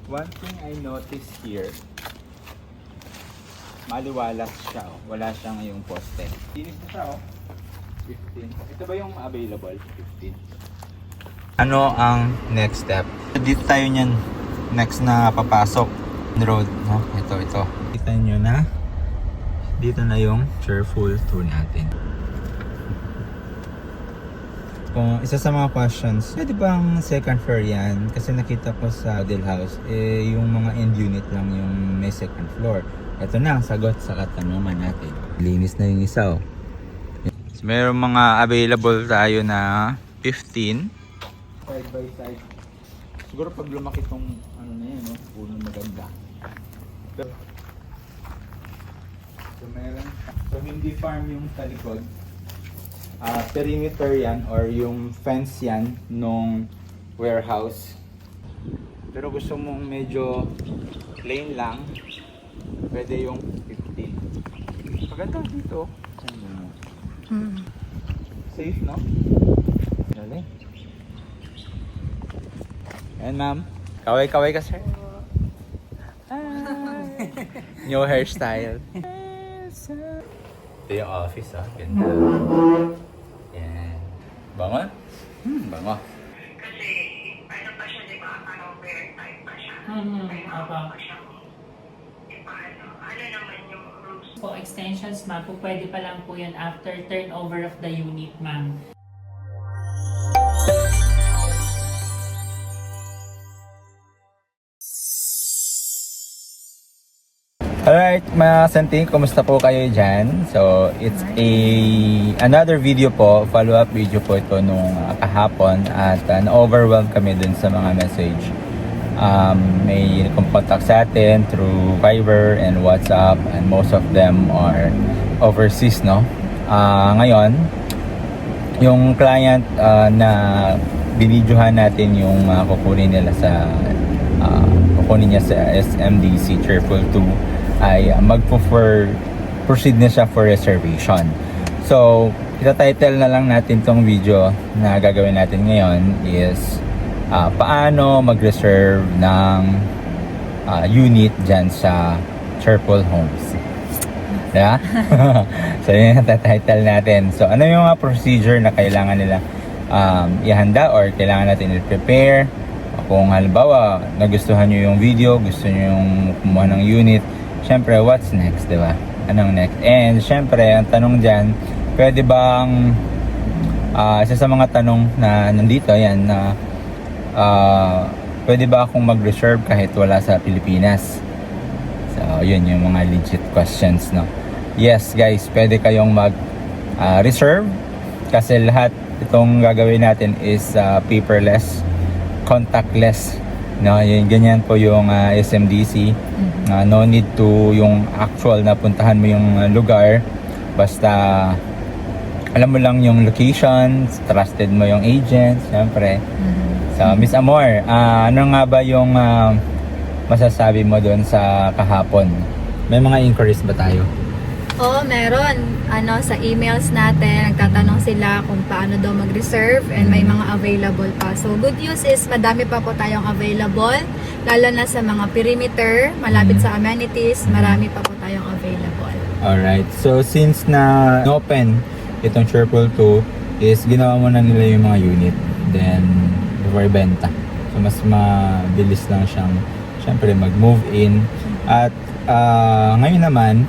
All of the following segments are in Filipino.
One thing I noticed here, maliwalas siya, oh. Wala siyang yung poste. Linis na siya, oh. 15. Ito ba yung available? 15. Ano ang next step? Dito tayo niyan. Next na papasok. Road, no? Ito. Kita nyo na. Dito na yung Cheerful 2 natin. Kung isa sa mga questions, pwede bang second floor yan? Kasi nakita ko sa Del House, yung mga end unit lang yung may second floor. Ito na ang sagot sa katanungan natin. Linis na yung isa, oh. So, mayroong mga available tayo na 15. Side by side. Siguro pag lumaki tong ano na yan, no? Puno maganda. So meron. So hindi farm yung sa likod. Perimeter yan or yung fence yan nung warehouse. Pero gusto mong medyo plain lang, pwede yung 15. Maganda dito. Safe, no? Galing. Ayan, ma'am. Kaway-kaway ka, sir. New hairstyle. Ito yung office, ah. Ganda. Yan. Bango? Bango. Kasi, ano pa siya, di ba? Parang very tight pa siya. Apa. Ano naman yung rules? Po extensions ma'am, po pwede pa lang po yun after turnover of the unit ma'am. Alright, mga Santing, kumusta po kayo dyan? So, it's another video po, follow-up video po ito nung kahapon at na-overwhelmed kami dun sa mga message. May contact sa atin through Viber and WhatsApp and most of them are overseas, no? Ngayon, yung client na binidyohan natin yung kukunin nila sa kukunin niya sa SMDC Cheerful 2 ay proceed na siya for reservation. So, ita-title na lang natin tong video na gagawin natin ngayon is paano mag-reserve ng unit dyan sa Cheerful Homes. Diba? So, yun yung title natin. So, ano yung mga procedure na kailangan nila ihanda or kailangan natin i-prepare? Kung halimbawa, nagustuhan nyo yung video, gusto nyo yung kumuha ng unit, syempre, what's next, diba? Anong next? And syempre, ang tanong dyan, pwede bang isa sa mga tanong na nandito, yan, na pwede ba akong mag-reserve kahit wala sa Pilipinas? So, yun yung mga legit questions, no? Yes, guys, pwede kayong mag-reserve kasi lahat itong gagawin natin is paperless, contactless, no? Yun, ganyan po yung SMDC. No need to yung actual na puntahan mo yung lugar, basta alam mo lang yung location, trusted mo yung agent, syempre. So, Miss Amor, ano nga ba yung masasabi mo doon sa kahapon? May mga inquiries ba tayo? Oo, meron. Sa emails natin, nagtatanong sila kung paano daw mag-reserve and may mga available pa. So, good news is madami pa po tayong available. Lalo na sa mga perimeter, malapit sa amenities, marami pa po tayong available. Alright. So, since na open itong Cheerful 2 is ginawa mo na nila yung mga unit. Then, before benta. So, mas mabilis lang siyang syempre mag-move in. At ngayon naman,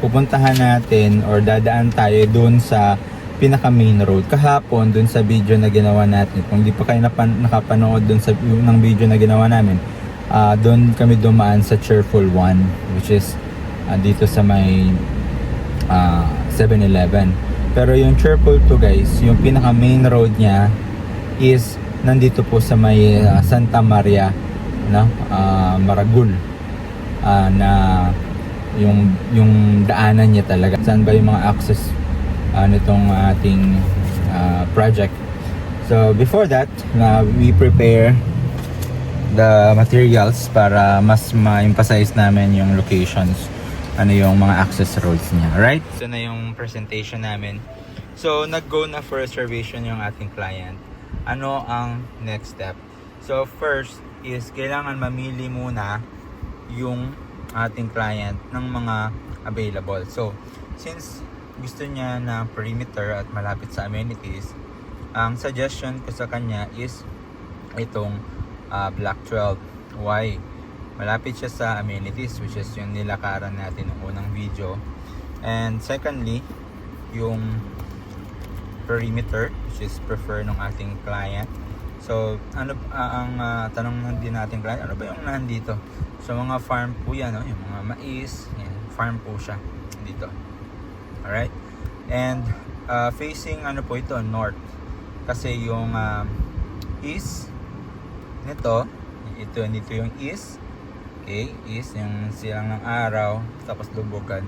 pupuntahan natin or dadaan tayo dun sa pinaka main road. Kahapon dun sa video na ginawa natin, kung di pa kayo nakapanood dun sa ng video na ginawa namin, dun kami dumaan sa Cheerful 1, which is dito sa may 7-Eleven. Pero yung Cheerful 2, guys, yung pinaka main road niya is nandito po sa may Santa Maria, no? Maragul, na yung daanan niya talaga. Saan ba yung mga access nitong ating project? So before that, we prepare the materials para mas ma-emphasize namin yung locations, ano yung mga access roads niya. Alright? So na yung presentation namin. So nag-go na for reservation yung ating client. Ano ang next step? So first, is kailangan mamili muna yung ating client ng mga available. So, since gusto niya na perimeter at malapit sa amenities, ang suggestion ko sa kanya is itong Block 12. Why? Malapit siya sa amenities, which is yung nilakaran natin ng unang video. And secondly, yung perimeter, which is prefer ng ating client. So, ano ang tanong din natin client, ano ba yung nandito? So, mga farm po yan, no? Yung mga mais, yan, farm po siya dito. Alright? And facing ano po ito, north. Kasi yung east nito, ito yung east. Okay, east yung silang ng araw, tapos lubugan.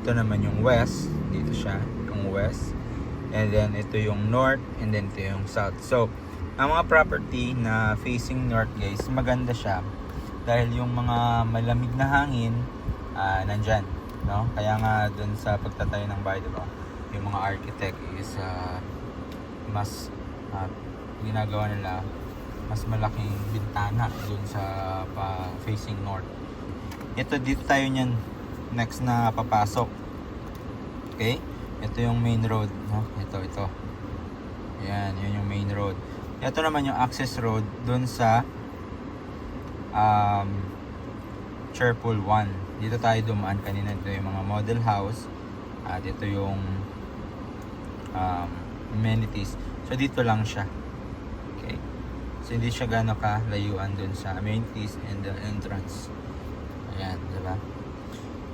Ito naman yung west, dito siya, yung west. And then ito yung north, and then ito yung south. So, ang mga property na facing north guys, maganda siya dahil yung mga malamig na hangin nandyan, no? Kaya nga dun sa pagtatayo ng bahay, diba? Yung mga architect is mas ginagawa nila mas malaking bintana dun sa facing north. Ito dito tayo niyan next na papasok. Okay? Ito yung main road, no? Ito. Yan, yun yung main road. Ito naman yung access road dun sa Cherpool 1. Dito tayo dumaan kanina. Ito yung mga model house at ito yung amenities. So dito lang siya. Okay. So hindi siya gano'n kalayuan dun sa amenities and the entrance. Ayan, diba?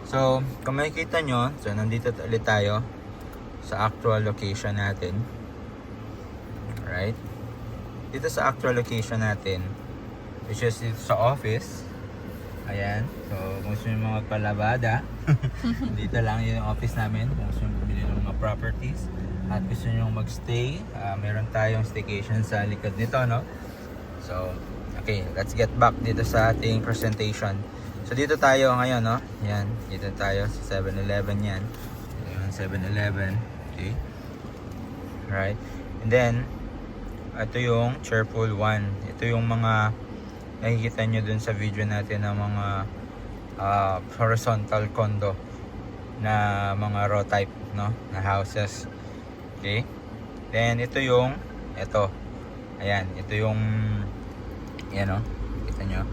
So kung makikita nyo, so nandito ulit tayo sa actual location natin. Alright. Dito sa actual location natin, which is dito sa office. Ayan. So, kung gusto nyo mga magpalabada, dito lang yun yung office namin. Kung gusto nyo bumili ng mga properties at gusto nyo magstay, meron tayong staycation sa likod nito, no? So, okay. Let's get back dito sa ating presentation. So, dito tayo ngayon, no? Yan. Dito tayo sa 7-Eleven yan. Ayan, 7-Eleven. Okay. Right. And then, ito yung Cherpool 1. Ito yung mga nakikita nyo dun sa video natin ng mga horizontal condo na mga row type, no, na houses. Okay. Then ito yung ayan, ito yung yan, no, kita nyo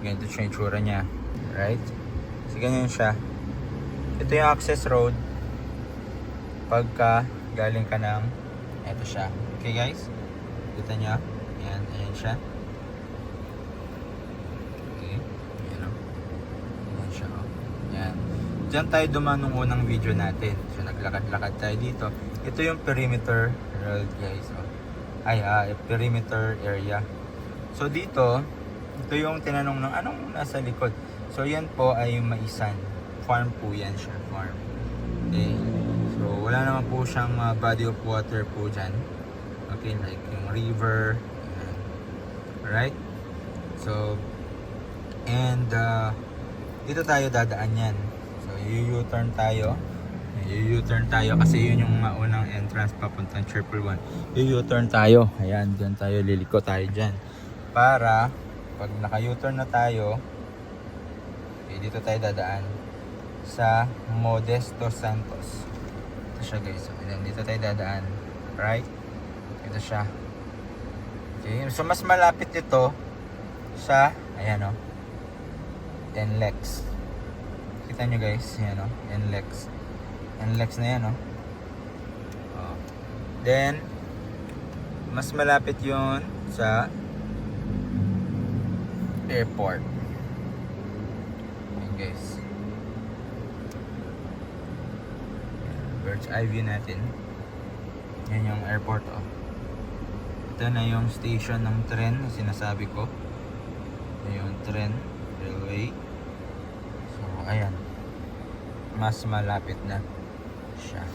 ganito siya yung tsura nya, right? So ganyan siya. Ito yung access road pagka galing ka ng ito siya. Okay guys, kita nyo, ayan siya. Yan. Diyan tayo dumaan nung unang video natin. So naglakad-lakad tayo dito. Ito yung perimeter road guys. Perimeter area. So dito, ito yung tinanong ng anong nasa likod. So yan po ay maisan. Farm po yan siya. Farm. Okay. So wala naman po siyang body of water po dyan. Okay, like yung river. Alright. So, and dito tayo dadaan yan. So, U-turn tayo. U-turn tayo kasi yun yung unang entrance papuntang Cherpool 1. U-turn tayo. Ayan, dyan tayo, liliko tayo dyan. Para, pag naka-U-turn na tayo, okay, dito tayo dadaan sa Modesto Santos. Ito siya guys. Ayan, dito tayo dadaan. Right? Ito siya. Okay, so mas malapit ito sa, ayan o, NLEX. Kita nyo guys, yan o, NLEX. NLEX na yan o. Then, mas malapit yun sa airport. Ayan guys. Bird's eye view natin. Yan yung airport o. Ito na yung station ng tren na sinasabi ko. Ito yung tren. Railway. So, ayan. Mas malapit na siya.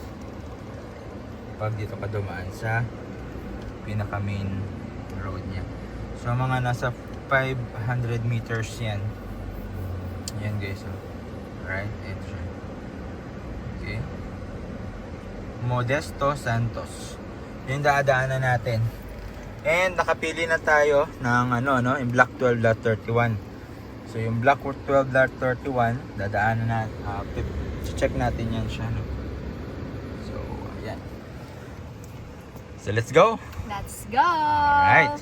Pag dito ka dumaan sa pinaka main road niya. So, mga nasa 500 meters yan. Yan guys. So, alright. Ito siya. Okay. Modesto Santos. Yung dadaanan natin. And nakapili na tayo ng yung Block 12.31. So yung Block 12.31, dadaanan na, check natin yan siya, no? So, ayan. So let's go! Let's go! Alright.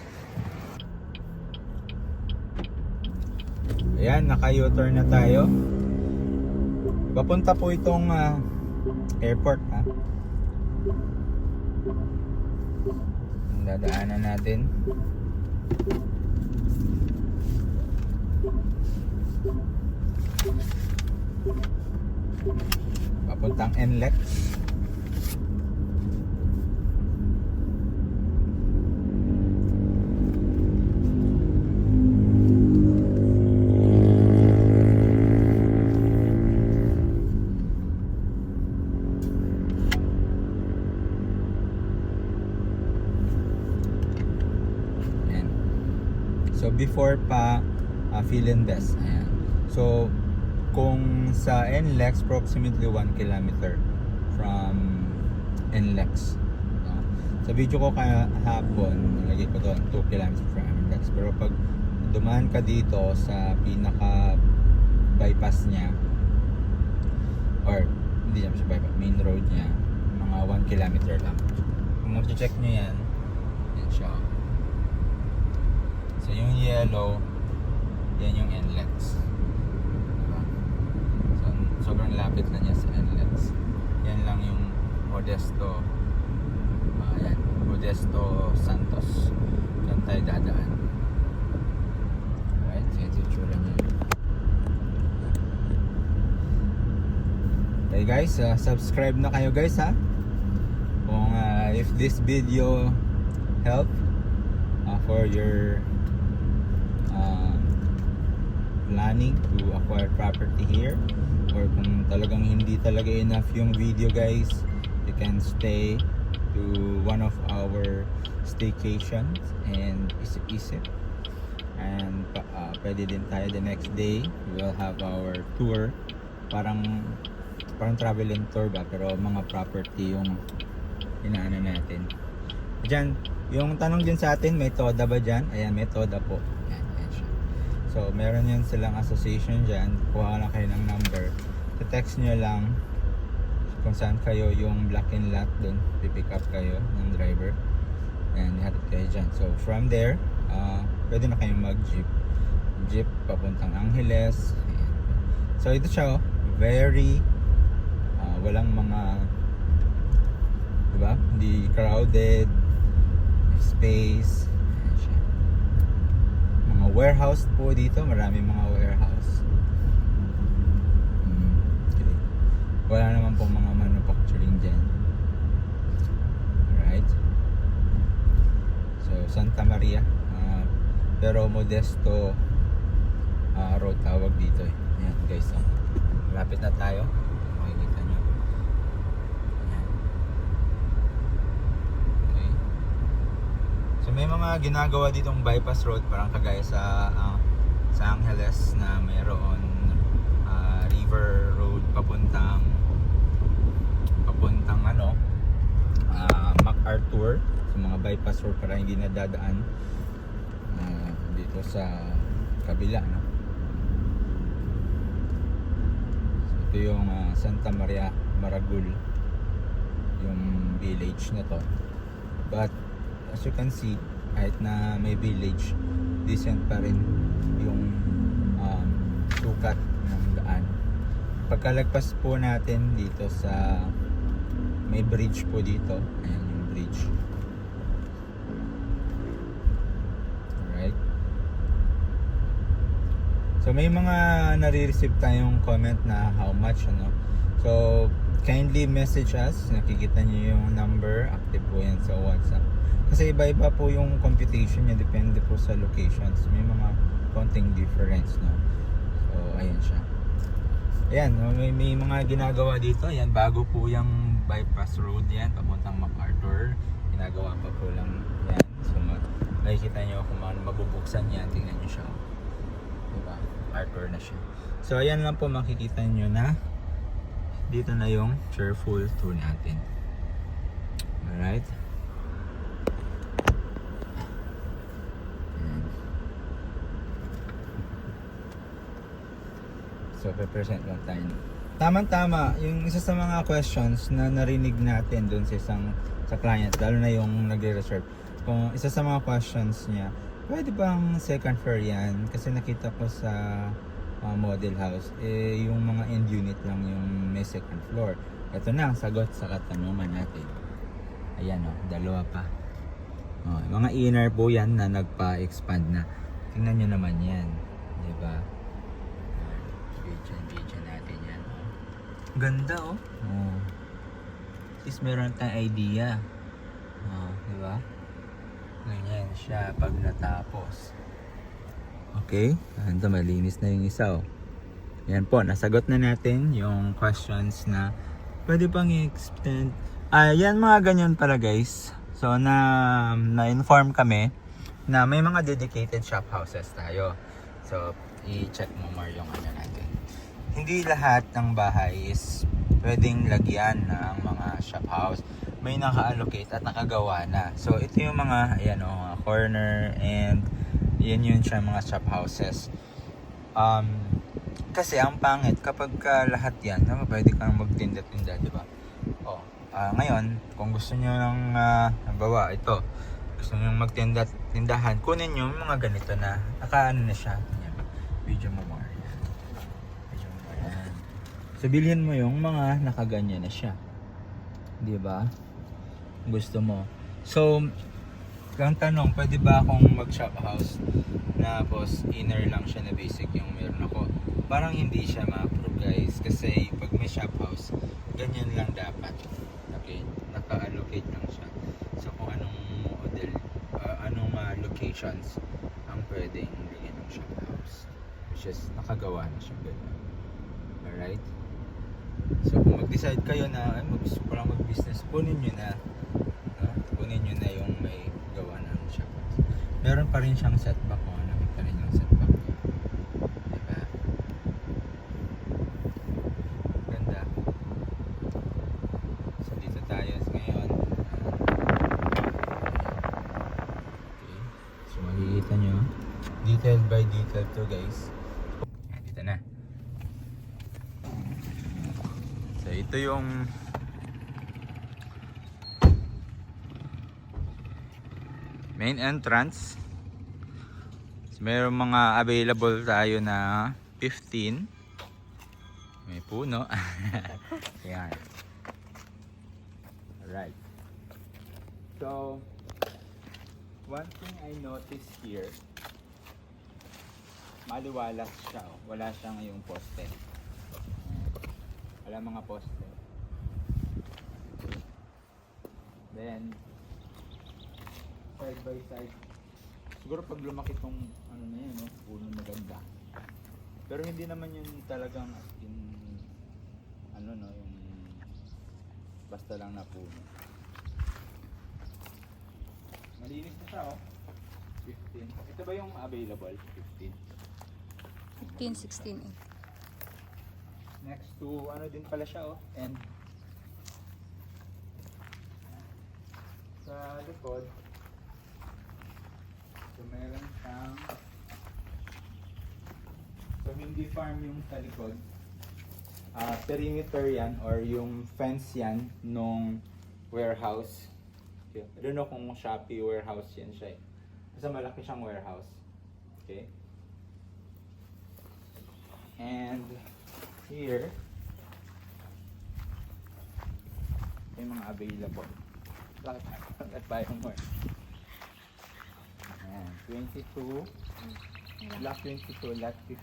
Ayan, naka-U-turn na tayo. Papunta po itong airport, ha? Dadaanan natin. Papuntang NLEX. So before pa Philindes. Ayan. So kung sa NLEX, approximately 1 kilometer from NLEX. No? Sa video ko kahapon, nilagay ko doon 2 kilometers from NLEX. Pero pag dumaan ka dito sa pinaka bypass niya, or hindi naman siya bypass, main road niya, mga 1 kilometer lang. Kung mag-check nyo yan siya. So yung yellow, yan yung NLEX. Diba? So sobrang lapit na niya sa NLEX. Yan lang yung Modesto. Yan, Modesto Santos. Diyan tayo dadaan. Alright, so ito yung tsura niya. Okay guys, subscribe na kayo guys, ha. Kung if this video help for your planning to acquire property here, or kung talagang hindi talaga enough yung video guys, you can stay to one of our staycations and isip-isip, and pwede din tayo the next day. We will have our tour, parang traveling tour ba, pero mga property yung inaano natin dyan. Yung tanong din sa atin, may TODA ba dyan? Ayan, may TODA po. Ayan siya. So, meron yan silang association dyan. Kuha lang kayo ng number. Text nyo lang kung saan kayo yung block and lot dun. Pipick up kayo ng driver. And ihatid kayo dyan. So, from there, pwede na kayong mag-jeep. Jeep papuntang Angeles. Ayan. So, ito siya, very walang mga, diba? Hindi crowded. Space. Ayan siya. Mga warehouse po dito. Maraming mga warehouse. Okay. Wala naman po mga manufacturing dyan. Alright. So, Santa Maria. Pero Modesto road tawag dito eh. Ayan guys. Malapit na tayo. Makikita nyo. Ayan. Okay. So may mga ginagawa ditong bypass road, parang kagaya sa Angeles na mayroon river road papuntang MacArthur. So mga bypass road para hindi nadadaan dito sa kabila, no? So ito yung Santa Maria Maragul, yung village na to. But as you can see, kahit na may village, decent pa rin yung sukat ng daan. Pagkalagpas po natin dito sa may bridge po dito, ayan yung bridge. Alright. So may mga nare-receive tayong comment na how much, ano. So kindly message us. Nakikita niyo yung number, active po yan sa WhatsApp. Kasi iba-iba po yung computation niya, depende po sa locations. May mga konting difference, no. So ayan siya. Ayan, may mga ginagawa dito. Ayan, bago po yung bypass road yan, papuntang MacArthur. Ginagawa pa po lang yan. So makikita nyo kung mabubuksan yan. Tingnan nyo siya. Diba? MacArthur na siya. So ayan lang po, makikita nyo na dito na yung cheerful tour natin. Alright. So, pe-present lang tayo. Tama-tama, yung isa sa mga questions na narinig natin dun sa client, lalo na yung nagre-reserve. Kung isa sa mga questions niya, pwede bang second floor yan? Kasi nakita ko sa model house, yung mga end unit lang yung may second floor. Ito na ang sagot sa katanungan natin. Ayan o, dalawa pa. Mga inner po yan na nagpa-expand na. Tingnan nyo naman yan. Diba? Video natin yan. Ganda oh. At least meron tayong idea. Diba? Ganyan siya pag natapos. Okay. Ito, malinis na yung isa oh. Yan po, nasagot na natin yung questions na pwede pang i-extend. Yan mga ganyan pala guys. So na-inform kami na may mga dedicated shop houses tayo. So i-check mo more yung ano natin. Hindi lahat ng bahay is pwedeng lagyan ng mga shop house. May naka-allocate at nakagawa na. So ito yung mga ayan oh, corner and yan yun siya mga shop houses. Kasi ang pangit kapag lahat yan, pwede kang magtinda-tinda, di ba? Ngayon, kung gusto niyo ng halimbawa ito, gusto niyo magtindahan, kunin niyo mga ganito na nakaano na siya. Yan. Video mo more. Yan. So bilhin mo yung mga nakaganyan na siya. 'Di ba? Gusto mo. So ang tanong, pwede ba akong mag-shop house na boss inner lang siya na basic yung meron ako? Parang hindi siya ma-approve guys kasi pag may shop house, ganyan lang dapat. Okay, naka-allocate lang siya. So kung anong model, anong locations ang pwedeng lagyan ng shop house, which is nakagawa na siya ganyan. Alright? So kung mag-decide kayo na gusto ko lang mag-business, kunin nyo na yung may gawa ng shop house. Meron pa rin siyang setback kung ano, may pa rin yung setback niya. Diba? Ganda. So dito tayo ngayon. Okay. So makikita nyo, detail by detail to guys. Dito na. So ito yung main entrance. So, mayroong mga available tayo na 15. May puno. Yan. Alright. So, one thing I noticed here, maliwalas siya. Wala siyang yung poste. Wala mga poste. Then, side by side. Siguro pag lumaki tong ano na yan, no? Puno maganda. Pero hindi naman yun talagang in ano no, yung basta lang na puno. Malinis na siya oh. 15. Ito ba yung available? 15. 15, 16 eh. Next to ano din pala siya oh. And sa likod, so meron siyang, so hindi farm yung sa likod, perimeter yan or yung fence yan nung warehouse. Okay. I don't know kung Shopee warehouse yan siya eh. Basta malaki siyang warehouse. Okay. And here, may mga available. At tayo more. Ayan, 22. Lot 22, lot 15.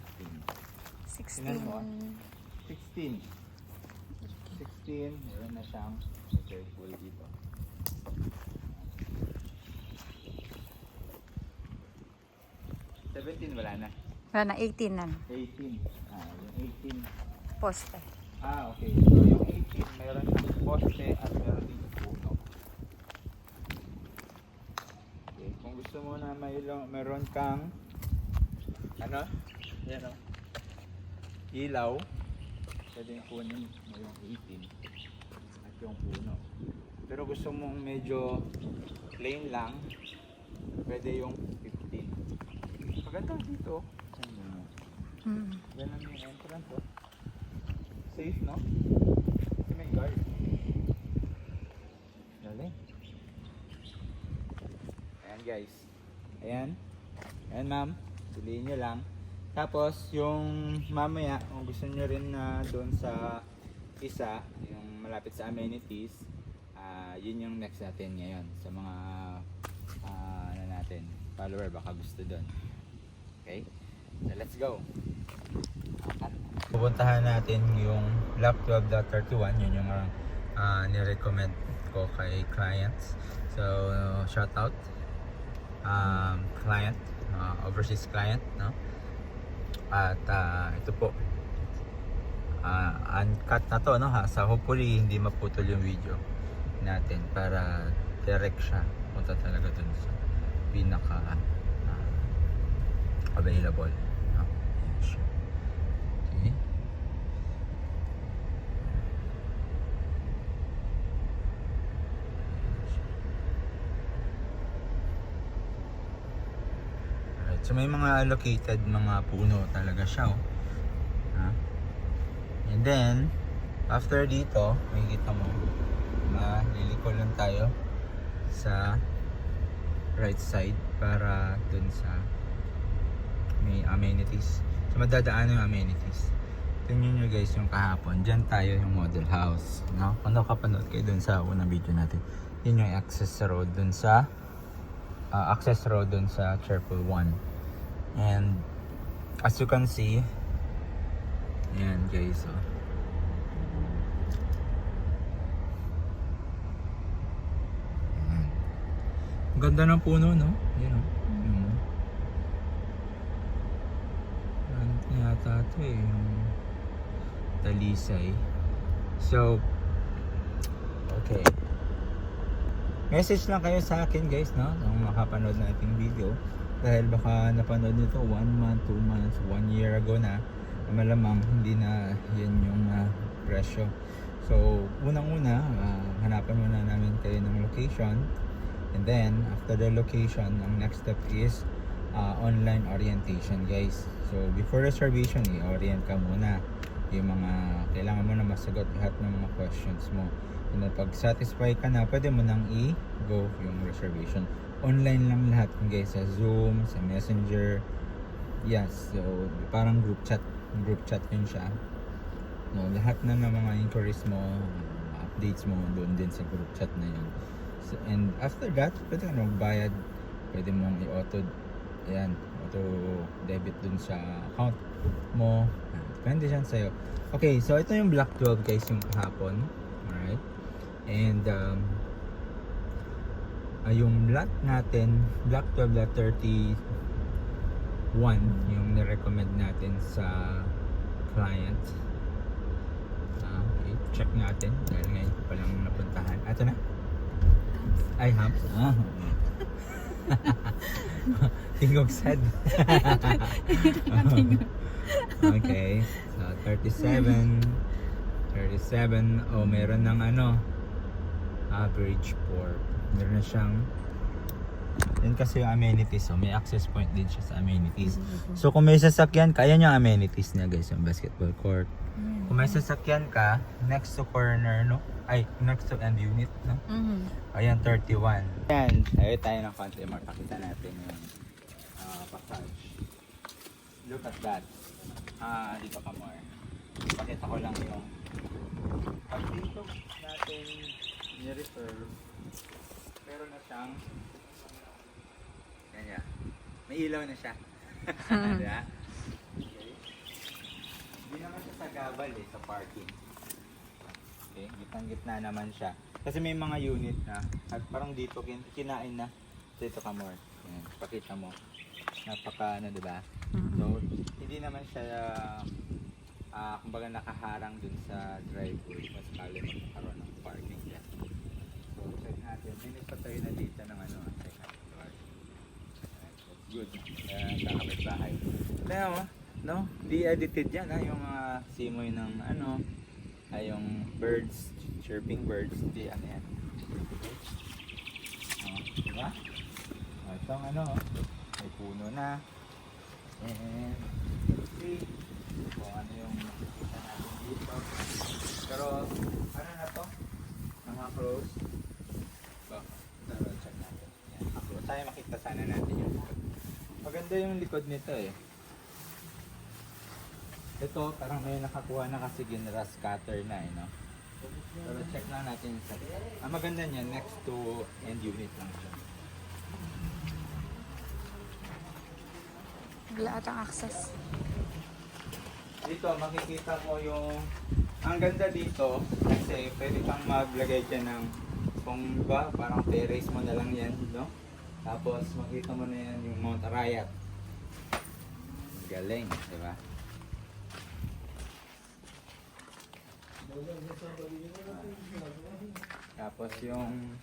16. mo, 16. 16, meron na siyang careful dito. Wala na. Wala na, 18 na. 18. Yung 18. Poste. Okay. So yung 18, meron siyang poste at meron din puno. Okay. Kung gusto mo na meron kang ano? Yan o. Ilaw. Pwede kunin mo yung 18 at yung puno. Pero gusto mong medyo plain lang, pwede yung 15. Maganda dito. Ganun yung entrance, oh. Safe, no? Kasi may guard. Galing. Ayan, guys. Ayan. Ayan, ma'am. Piliin nyo lang. Tapos, yung mamaya, kung gusto nyo rin na doon sa isa, yung malapit sa amenities, yun yung next natin ngayon. Sa mga, ano natin, follower, baka gusto doon. Okay? So, let's go. Pupuntahan natin yung Block 12.31. Yun yung nirecommend ko kay clients. So, shout out. Client, overseas client, no? At ito po, uncut na to, no, ha? So hopefully hindi maputol yung video natin para direct siya punta talaga dun sa pinaka available, no? Okay. So may mga allocated mga puno talaga siya, oh. And then after dito, makikita mo maliliko lang tayo sa right side para dun sa may amenities. So madadaan yung amenities. Tingnan nyo guys yung kahapon. Diyan tayo yung model house, no? Kung nakapanood kayo dun sa unang video natin, yun yung access road dun sa Cherpool 1. And as you can see, ayan guys, oh. Ayan. Ang ganda ng puno, no? Ayan, oh. Ano yata ito eh, yung talisay. So, okay. Message lang kayo sa akin guys, no? Kung makapanood na ating video. Dahil baka napanood nito 1 month, 2 months, 1 year ago na, malamang hindi na yan yung presyo. So unang-una, hanapan muna namin kayo ng location, and then after the location, ang next step is online orientation guys. So before reservation, i-orient ka muna yung mga kailangan mo na masagot lahat ng mga questions mo. And then pag satisfy ka na, pwede mo nang i-go yung reservation. Online lang lahat guys, sa Zoom, sa Messenger. Yes, so parang group chat yun siya. No, lahat na ng mga inquiries mo, updates mo doon din sa group chat na yun. So, and after that, pwede ka magbayad. Pwede mong auto debit dun sa account mo. Depende siya sa'yo. Okay, so ito yung Block 12 guys, yung kahapon. Alright. And yung lot natin, Block 12.31, yung nirecommend natin sa client. Okay, check natin dahil ngayon pa lang napuntahan. Ito na? Ay, Hams. Tingog sad. Okay, so 37. Oh, meron ng average 4. Meron na siyang, yun kasi yung amenities, so may access point din siya sa amenities. So kung may sasakyan ka, yan yung amenities niya guys, yung basketball court. Kung may sasakyan ka, next to corner, no? Ay, next to end unit, no? Ayan, 31. Ayan, ayun tayo ng country mark. Pakita natin yung passage. Look at that. Dito ka more. Pakita ko lang yung pag dito natin ni-reserve, meron na siyang ganyan. May ilaw na siya. Diba? Okay. Hindi naman siya sa gabal sa parking. Okay, gitang-gitna naman siya. Kasi may mga unit na at parang dito kinain na. Dito ka more. Yan, pakita mo. Napaka diba? So, hindi naman siya kumbaga nakaharang dun sa driveway. Mas kali magkakaroon ng parking dyan. So, check natin. May nagpatayo na dito ng second floor. That's good. Kakabit bahay. Kaya no? Di edited yan yung simoy ng yung birds, chirping birds. Di yan. Diba? Itong may puno na. And, see, Maganda yung likod nito eh. Ito, parang may nakakuha na kasi ginra scatter na eh, no? Pero check lang natin sa... Ang maganda niya, next to end unit lang siya. Wala atang access. Dito, makikita mo yung... Ang ganda dito, kasi pwede kang maglagay dyan ng... Kung ba, parang terrace mo na lang yan, no? Tapos makita mo na yan yung Mount Arayat. Galing, di ba? Tapos yung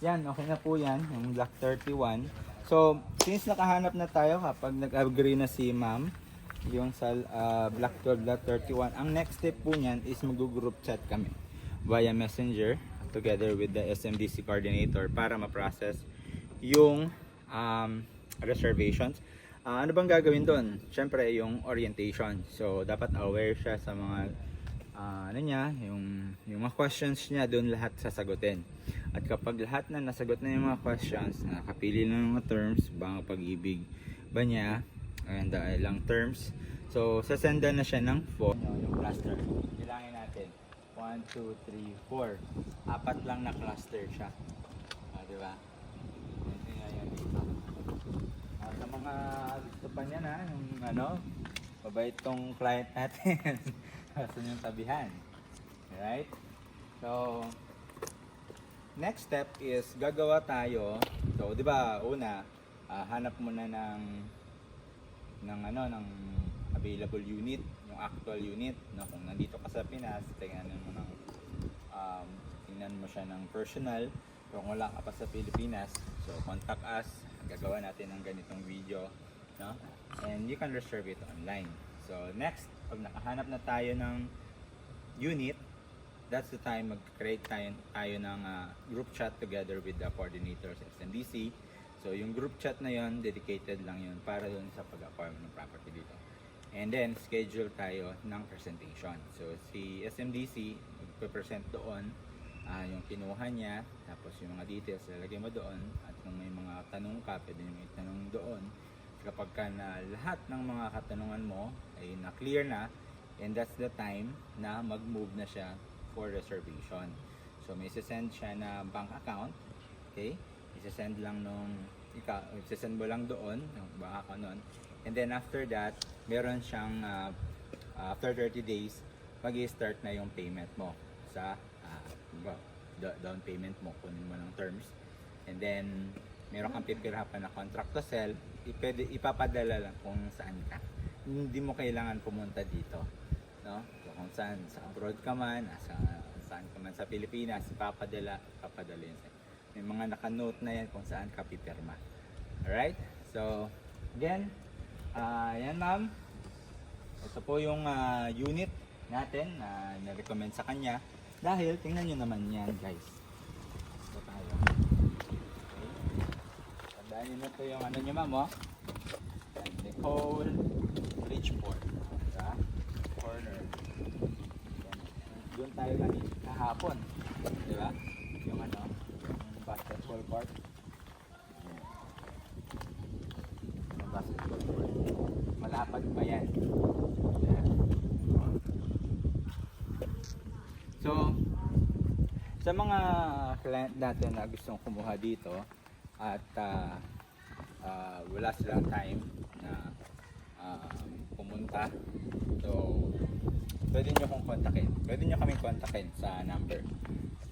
yan, okay na po yan, yung Block 31. So, since nakahanap na tayo kapag nag-agree na si ma'am, yung sa Block 12, Block 31, ang next step po niyan is mag-group chat kami via Messenger together with the SMDC coordinator para ma-process yung reservations. Ano bang gagawin doon? Siyempre, yung orientation. So, dapat aware siya sa mga ano niya, yung mga questions niya doon lahat sasagutin. At kapag lahat na nasagot na yung mga questions, nakapili na ng mga terms, bang pag-ibig ba niya, and ilang terms. So, sasendan na siya ng 4. Yung cluster. Bilangin natin. 1, 2, 3, 4. Apat lang na cluster siya. Diba? Ito nga yan dito. Sa mga gusto pa niya na, yung ano, mabait tong client natin. Gusto niyong tabihan. Alright? So, next step is gagawa tayo. So, 'di ba, una, hanap muna ng available unit, yung actual unit, no? Kung nandito ka sa Pinas, tingnan mo siya ng personal. Kung wala ka pa sa Pilipinas, so contact us. Gagawa natin ng ganitong video, no? And you can reserve it online. So, next, pag nakahanap na tayo ng unit, that's the time mag-create tayo ng group chat together with the coordinators at SMDC. So, yung group chat na yon, dedicated lang yun para dun sa pag-acquire ng property dito. And then, schedule tayo ng presentation. So, si SMDC, magpe-present doon yung kinuha niya, tapos yung mga details, lalagay mo doon, at kung may mga tanong ka, pwede nyo itanong doon. Kapag ka na lahat ng mga katanungan mo ay na-clear na, and that's the time na mag-move na siya for reservation. So may isasend siya na bank account, okay? Isasend lang isasend mo lang doon, yung bank account nun. And then after that, meron siyang after 30 days, mag-i-start na yung payment mo sa down payment mo, kunin mo ng terms. And then meron kang pipirha pa na contract to sell, ipapadala lang kung saan ka. Hindi mo kailangan pumunta dito, no? So, kung saan, sa abroad ka man, saan ka man sa Pilipinas, ipapadala yun sa'yo. May mga naka-note na yan kung saan ka pipirma. Alright? So, again, yan ma'am. Ito po yung unit natin na na-recommend sa kanya. Dahil, tingnan nyo naman yan guys. Ito tayo. Tandaan nyo na ito yung ano nyo ma'am, oh. Nicole Bridgeport. Diba? Corner. Doon tayo kahapon. Diba? Yung ano, yung basketball court. Yung basketball court. Malapad pa yan. Diba? So, sa mga client natin na gustong kumuha dito, at wala silang time na pumunta, so pwede nyo kong kontakin, pwede nyo kaming kontakin sa number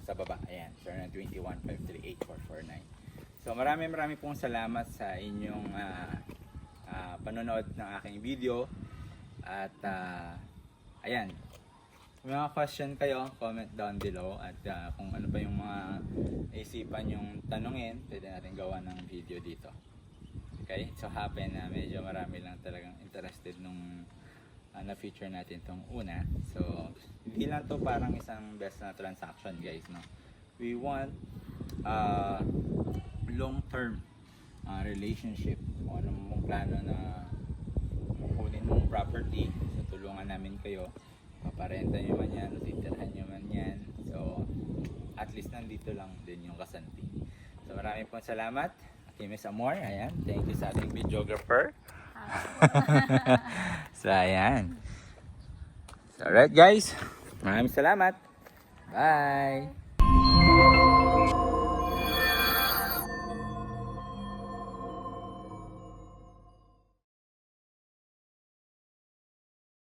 sa baba, ayan, 0921-538-449. So marami pong salamat sa inyong panonood ng aking video, at ayan, kung may mga question kayo, comment down below, at kung ano pa yung mga isipan yung tanungin, pwede natin gawa ng video dito. Okay? So happen na medyo marami lang talagang interested nung na-feature natin tong una. So hindi lang to parang isang best na transaction guys, no? We want long-term relationship. Kung ano mong plano na kunin mong property, so tulungan namin kayo. Paparenta nyo man yan, titirhan nyo man yan. So, at least nandito lang din yung kasanti. So, maraming pong salamat. kay Miss Amor. Ayan. Thank you sa ating videographer. So, ayan. So, alright guys. Maraming salamat. Bye!